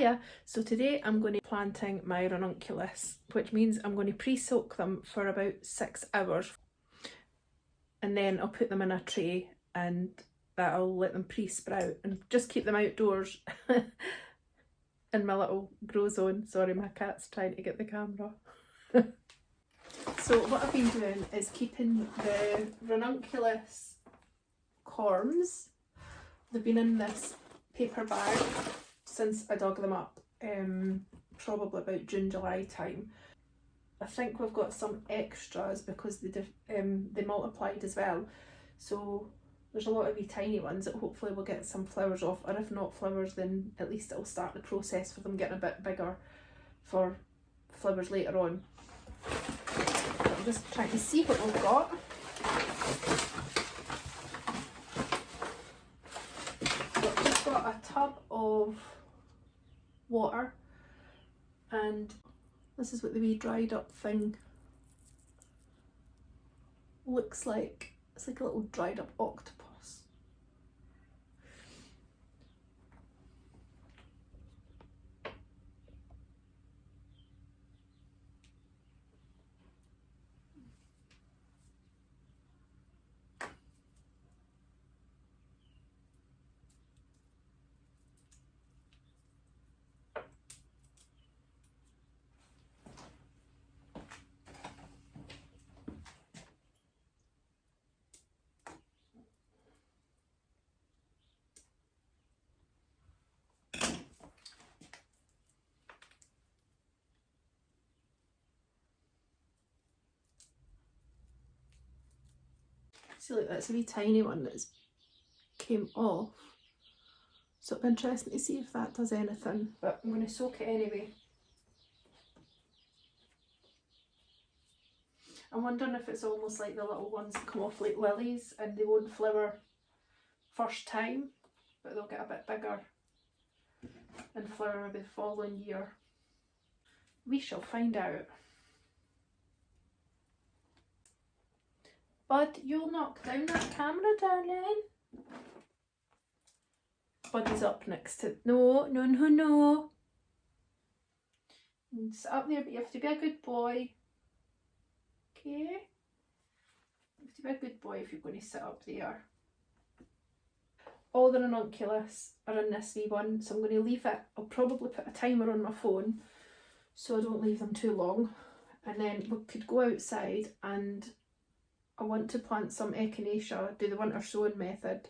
Hiya! So today I'm going to be planting my ranunculus, which means I'm going to pre-soak them for about 6 hours, and then I'll put them in a tray and that'll let them pre-sprout and just keep them outdoors in my little grow zone. Sorry, my cat's trying to get the camera. So what I've been doing is keeping the ranunculus corms. They've been in this paper bag since I dug them up, probably about June, July time. I think we've got some extras because they multiplied as well. So there's a lot of wee tiny ones that hopefully we'll get some flowers off, or if not flowers, then at least it'll start the process for them getting a bit bigger for flowers later on. I'm just trying to see what we've got. So I've just got a tub of water, and this is what the wee dried up thing looks like. It's like a little dried up octopus. See, look, that's a wee tiny one that's came off. So it'll be interesting to see if that does anything, but I'm going to soak it anyway. I'm wondering if it's almost like the little ones that come off like lilies and they won't flower first time, but they'll get a bit bigger and flower maybe the following year. We shall find out. Bud, you'll knock down that camera, darling. Buddy's up next to... No. Sit up there, but you have to be a good boy. Okay? You have to be a good boy if you're going to sit up there. All the ranunculus are in this wee one, so I'm going to leave it. I'll probably put a timer on my phone so I don't leave them too long. And then we could go outside, and I want to plant some echinacea, do the winter sowing method.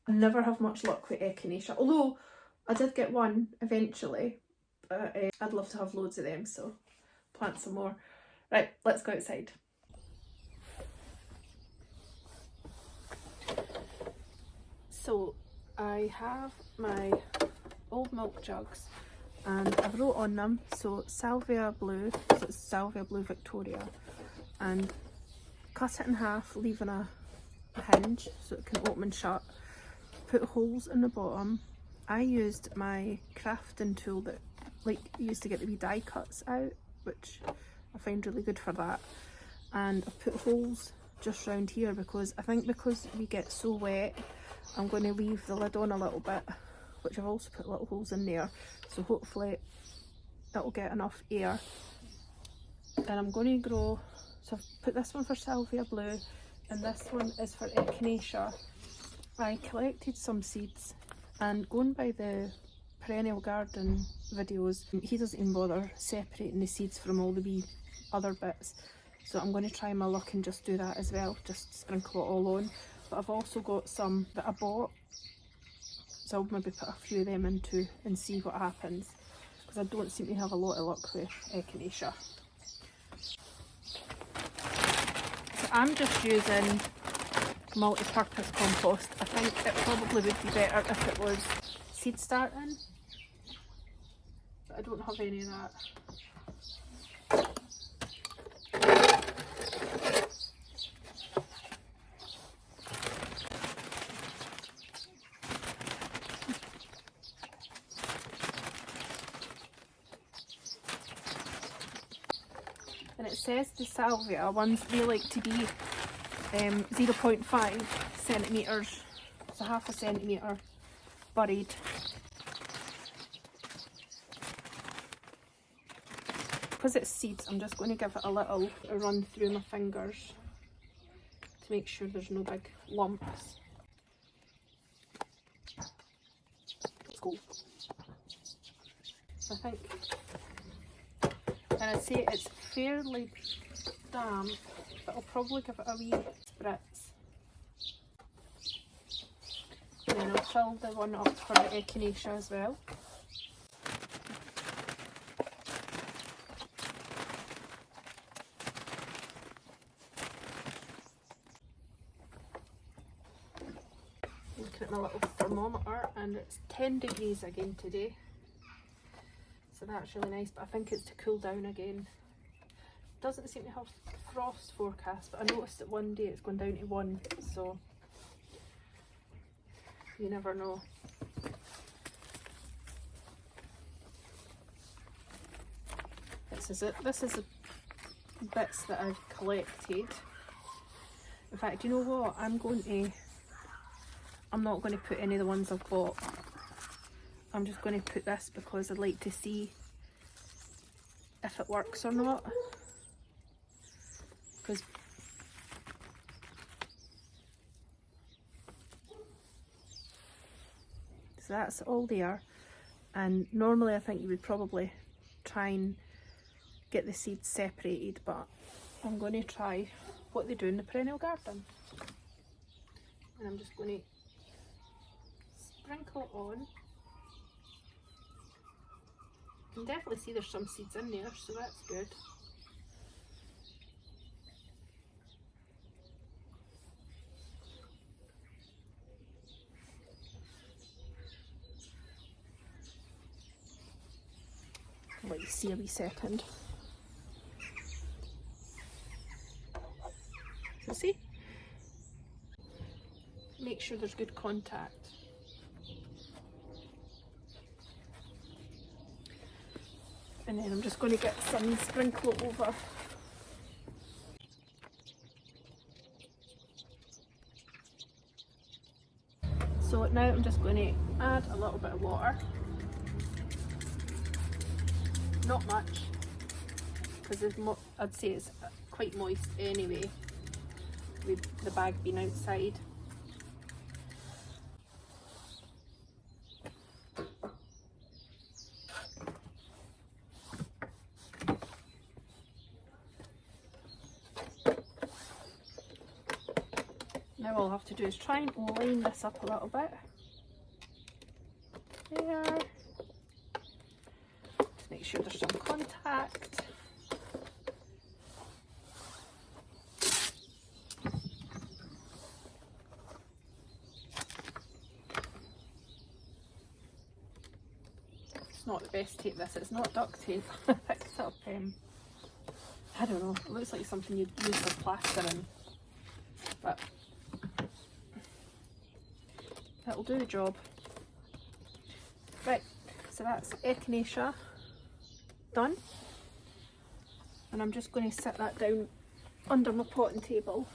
I never have much luck with echinacea, although I did get one eventually, but I'd love to have loads of them, so plant some more. Right, let's go outside. So I have my old milk jugs and I've wrote on them, so Salvia Blue, so it's Salvia Blue Victoria, and cut it in half, leaving a hinge so it can open and shut. Put holes in the bottom. I used my crafting tool that like used to get the wee die cuts out, which I find really good for that. And I've put holes just round here because I think because we get so wet, I'm going to leave the lid on a little bit, which I've also put little holes in there, so hopefully it'll get enough air. And I'm going to grow, so I've put this one for Salvia Blue and this one is for Echinacea. I collected some seeds, and going by the perennial garden videos, he doesn't even bother separating the seeds from all the wee other bits, so I'm going to try my luck and just do that as well, just sprinkle it all on. But I've also got some that I bought, so I'll maybe put a few of them into and see what happens, because I don't seem to have a lot of luck with Echinacea. So I'm just using multi-purpose compost. I think it probably would be better if it was seed starting, but I don't have any of that. And it says the salvia ones, they like to be 0.5 centimetres, so half a centimetre buried. because it's seeds, I'm just going to give it a little run through my fingers to make sure there's no big lumps. Let's go. I think, and I'd say it's fairly damp, but I'll probably give it a wee spritz. And then I'll fill the one up for the Echinacea as well. Looking at my little thermometer, and it's 10 degrees again today. So that's really nice, but I think it's to cool down again. Doesn't seem to have frost forecast, but I noticed that one day it's gone down to 1, so you never know. This is it. This is the bits that I've collected. In fact, you know what? I'm not going to put any of the ones I've bought. I'm just going to put this because I'd like to see if it works or not. Because so that's all there, and normally I think you would probably try and get the seeds separated, but I'm going to try what they do in the perennial garden, and I'm just going to sprinkle on. You can definitely see there's some seeds in there, so that's good. I'll let you see a wee second. So see? Make sure there's good contact. And then I'm just going to get some sprinkle over. So now I'm just going to add a little bit of water. Not much, because I'd say it's quite moist anyway, with the bag being outside. Now all I have to do is try and line this up a little bit. There. Just make sure there's some contact. It's not the best tape this, it's not duct tape. I picked up, I don't know, it looks like something you'd use for plastering, but that'll do the job. Right, so that's Echinacea done, and I'm just going to set that down under my potting table.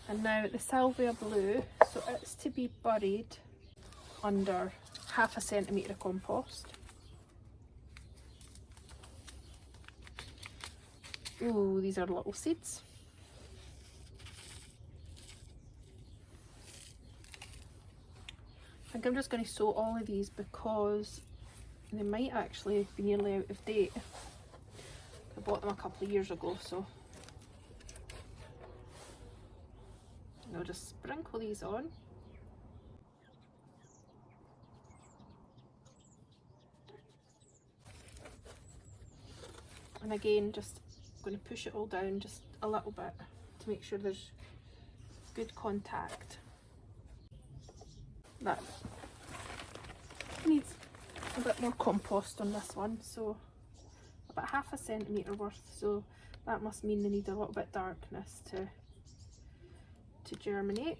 And now the Salvia blue, so it's to be buried under 1/2 centimetre of compost. Ooh, these are little seeds. I think I'm just going to sow all of these because they might actually be nearly out of date. I bought them a couple of years ago, so I'll just sprinkle these on. And again, just going to push it all down just a little bit to make sure there's good contact. That needs a bit more compost on this one, so about 1/2 centimetre worth, so that must mean they need a little bit darkness to germinate.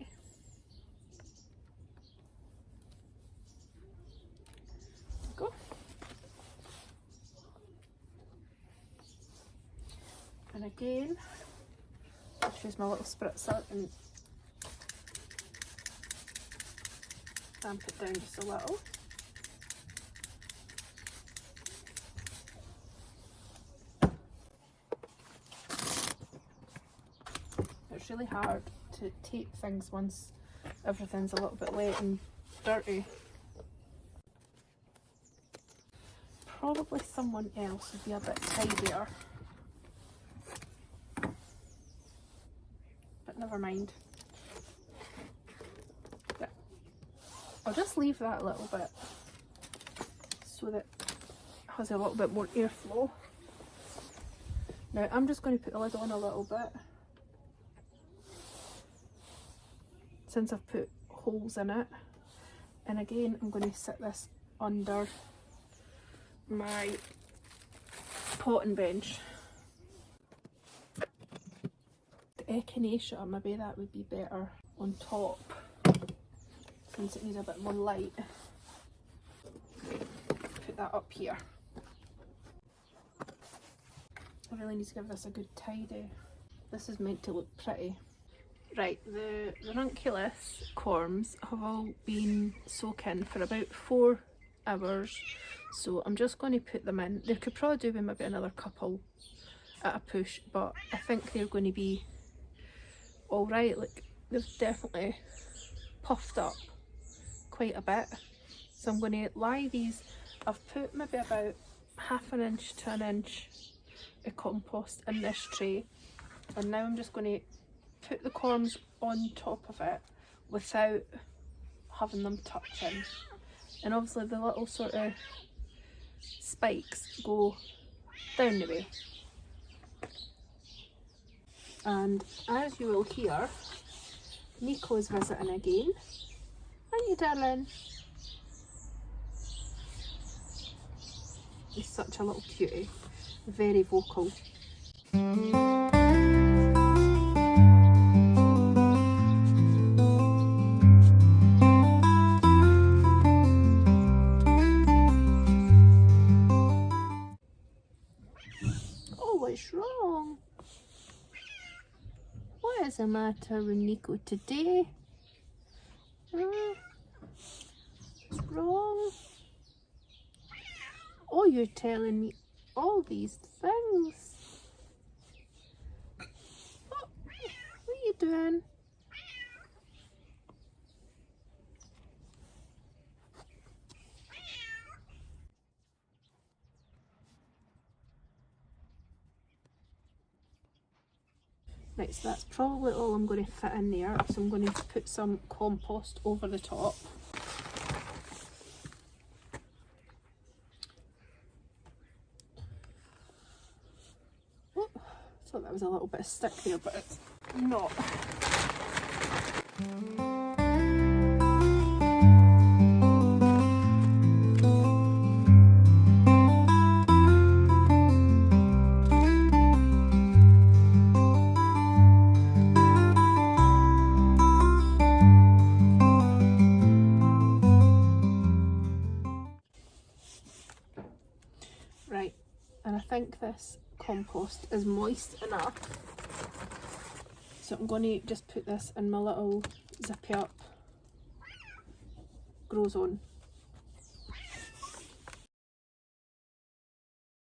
There we go. And again, I'll use my little spritzer and damp it down just a little. It's really hard to take things once everything's a little bit wet and dirty. Probably someone else would be a bit tidier. But never mind. Yeah. I'll just leave that a little bit so that it has a little bit more airflow. Now I'm just going to put the lid on a little bit, since I've put holes in it, and again I'm going to sit this under my potting bench. The Echinacea, maybe that would be better on top since it needs a bit more light. Put that up here. I really need to give this a good tidy. This is meant to look pretty. Right, the Ranunculus corms have all been soaking for about 4 hours, so I'm just going to put them in. They could probably do with maybe another couple at a push, but I think they're going to be alright. Like, they've definitely puffed up quite a bit. So I'm going to lie these. I've put maybe about 1/2 inch to 1 inch of compost in this tray, and now I'm just going to put the corms on top of it without having them touching. And obviously the little sort of spikes go down the way. And as you will hear, Nico is visiting again. Aren't you, darling? He's such a little cutie, very vocal. What's wrong? What is the matter with Nico today? What's wrong? Oh, you're telling me all these things. Oh, what are you doing? Right, so that's probably all I'm going to fit in there. So I'm going to put some compost over the top. Oh, I thought that was a little bit of stick there, but it's not. Right, and I think this compost is moist enough, so I'm going to just put this in my little zippy up grow zone.